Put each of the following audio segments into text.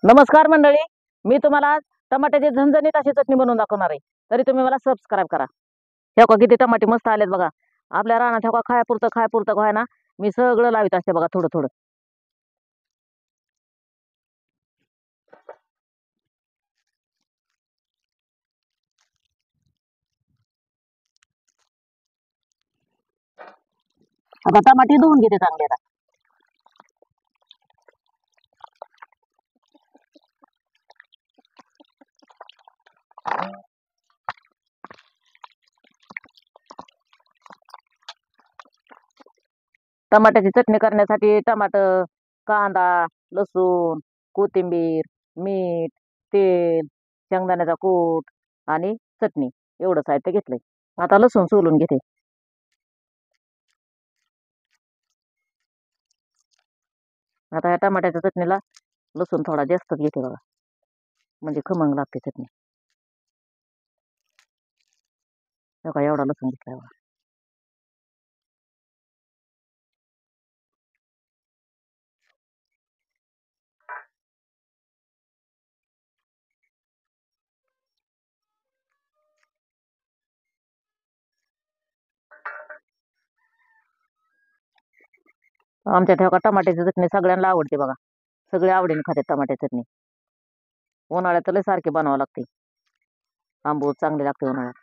नमस्कार मंडळी, मी तुम्हाला आज टमाट्याची झणझणीत अशी चटणी बनवून दाखवणार आहे. तरी तुम्ही मला सबस्क्राईब करा. हे बघा किती टमाटे मस्त आलेत बघा. आपल्या रानात हे खायापुरतं काय ना मी सगळं लावित असते बघा थोडं थोडं. आता टमाटे धुवून घेते चांगले आता. टमाट्याची चटणी करण्यासाठी टमाटर, कांदा, लसूण, कोथिंबीर, मीठ, तेल, शेंगदाण्याचा कूट आणि चटणी एवढं साहित्य घेतलंय. आता लसूण सोलून घेते. आता या टमाट्याच्या चटणीला लसूण थोडा जास्तच घेते बघा, म्हणजे खमंग लागते चटणी. बघा एवढा लसूण घेतलाय बघा. आमच्या ठेवा टमाट्याची चटणी सगळ्यांना आवडते बघा. सगळे आवडीने खाते टमाट्याची चटणी. उन्हाळ्यात लय सारखी बनावं लागते. आंबूस चांगली लागते उन्हाळ्यात.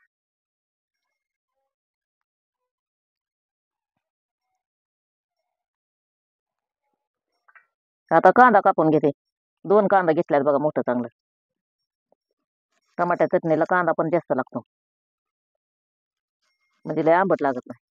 आता कांदा कापून घेते. 2 कांदा घेतल्यात बघा मोठं चांगलं. टमाट्या चटणीला कांदा पण जास्त लागतो, म्हणजे लय आंबट लागत नाही.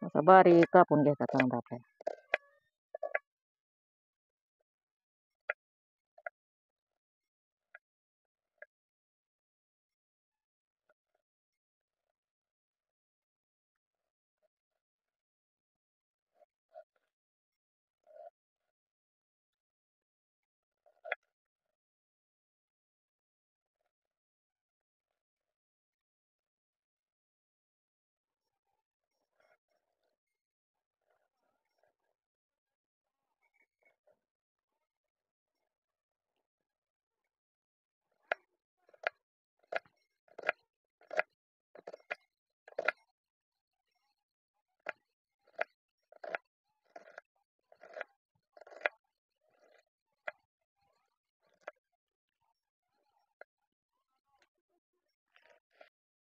असा बारीक कापून घ्यायचा कांदा आपल्याला.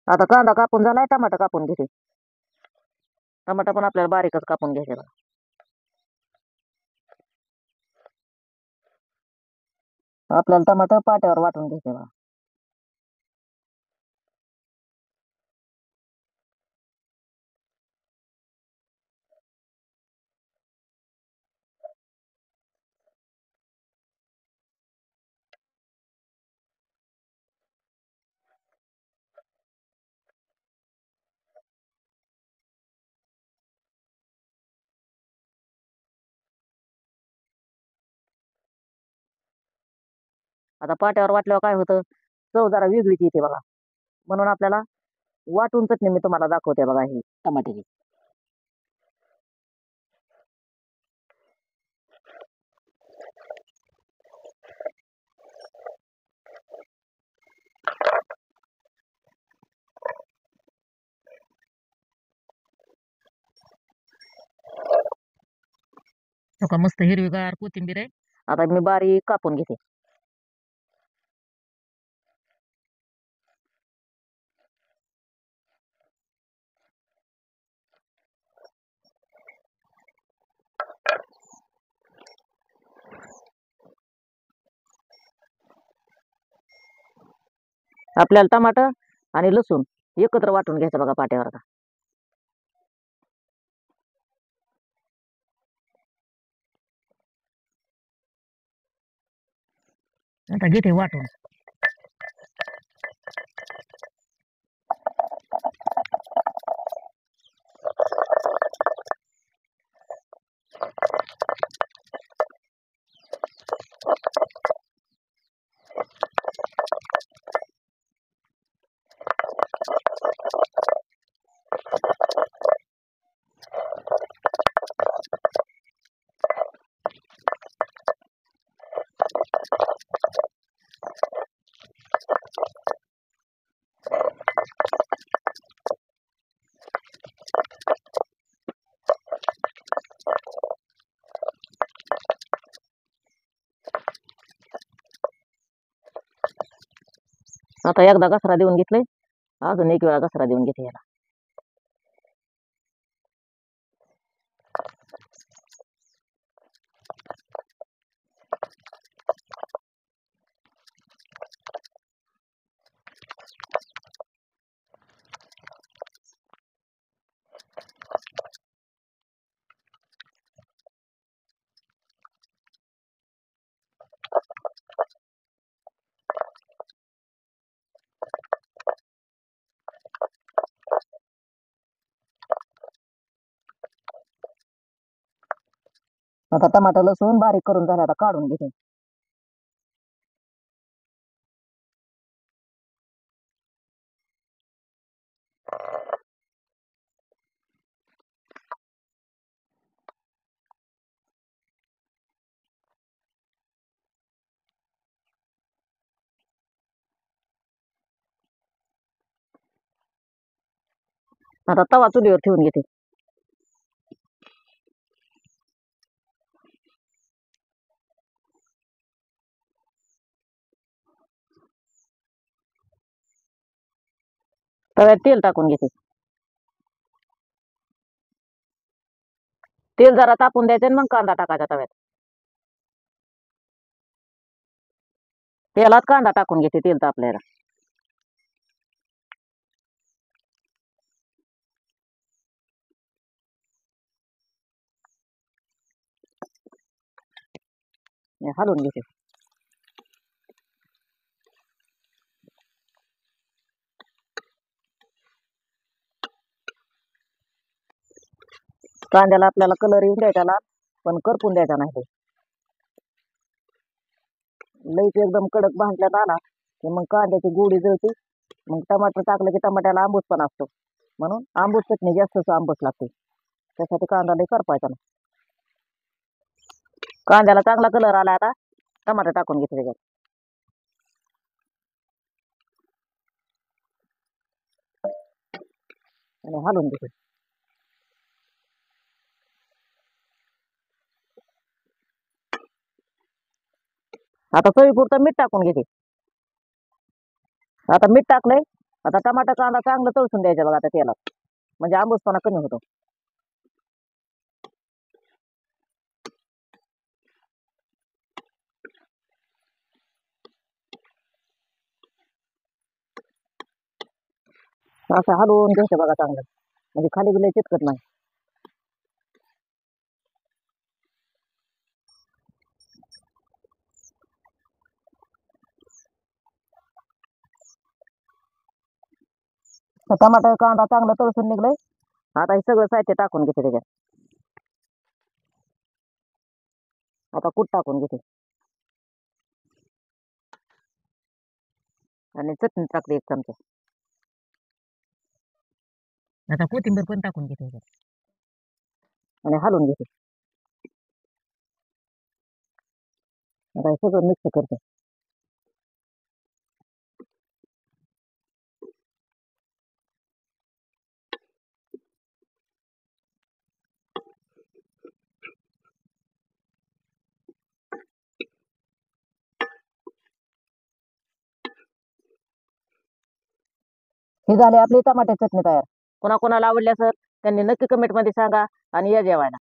आता कांदा कापून झालाय, टमाटा कापून घेते. टमाटा पण आपल्याला बारीकच कापून घ्यायचे बघा. आपल्याला टमाटर पाट्यावर वाटून घ्यायचे बघा. आता पाट्यावर वाटल्यावर काय होतं, चव जरा वेगळीच येते बघा. म्हणून आपल्याला वाटून चटणी मी तुम्हाला दाखवते बघा ही टमाट्याची. का मस्त हिरवीगार कोथिंबीर आहे. आता मी बारीक कापून घेते. आपल्याला टमाटर आणि लसूण एकत्र वाटून घ्यायचं बघा पाट्यावर. आता घेते वाटून. आता एकदा घसरा देऊन घेतलंय, अजून एक वेळा घसरा देऊन घेते याला. आता टमाटर लसूण बारीक करून झाला, आता काढून घेते. आता तवा चुलीवर ठेवून घेते. तव्यात तेल टाकून घेते. तेल जरा तापून द्यायचं आणि मग कांदा टाकायचा तव्यात. तेलात कांदा टाकून घेते तेल तापल्याला. हलवून घेते. कांद्याला आपल्याला कलर येऊन द्यायचा लाल, पण करपून द्यायचा नाही. ते लईच एकदम कडक भाजण्यात आला की मग कांद्याची गोडी जळते. मग टमाटर टाकलं की टमाट्याला आंबूस पण असतो, म्हणून आंबूस चटणी जास्तच आंबूस लागते. त्यासाठी कांदा लई करपायचा नाही. कांद्याला चांगला कलर आला, आता टमाटर टाकून घेते त्याच्यात आणि हलवून घेते. आता चवीपुरतं मीठ टाकून घेते. आता मीठ टाकलंय. आता टमाटर कांदा चांगलं तळसून द्यायचं बघा आता तेलात, म्हणजे आंबूसपणा कमी होतो. असं हलवून घ्यायचं बघा चांगलं, म्हणजे खाली बिलय चिटकत नाही. टमाटर कांदा चांगलं तळसून निघलंय. आता हे सगळं साहित्य टाकून घेते त्याच्यात. आता कूट टाकून घेते आणि चटणी टाकते 1 चमचा. आता कोथिंबीर पण टाकून घेते त्याच्यात आणि हलवून घेते. आता हे सगळं मिक्स करते. ही झाली आपली टमाटर चटणी तयार. कोणाकोणाला आवडली असेल त्यांनी नक्की कमेंटमध्ये सांगा आणि या जेवायला.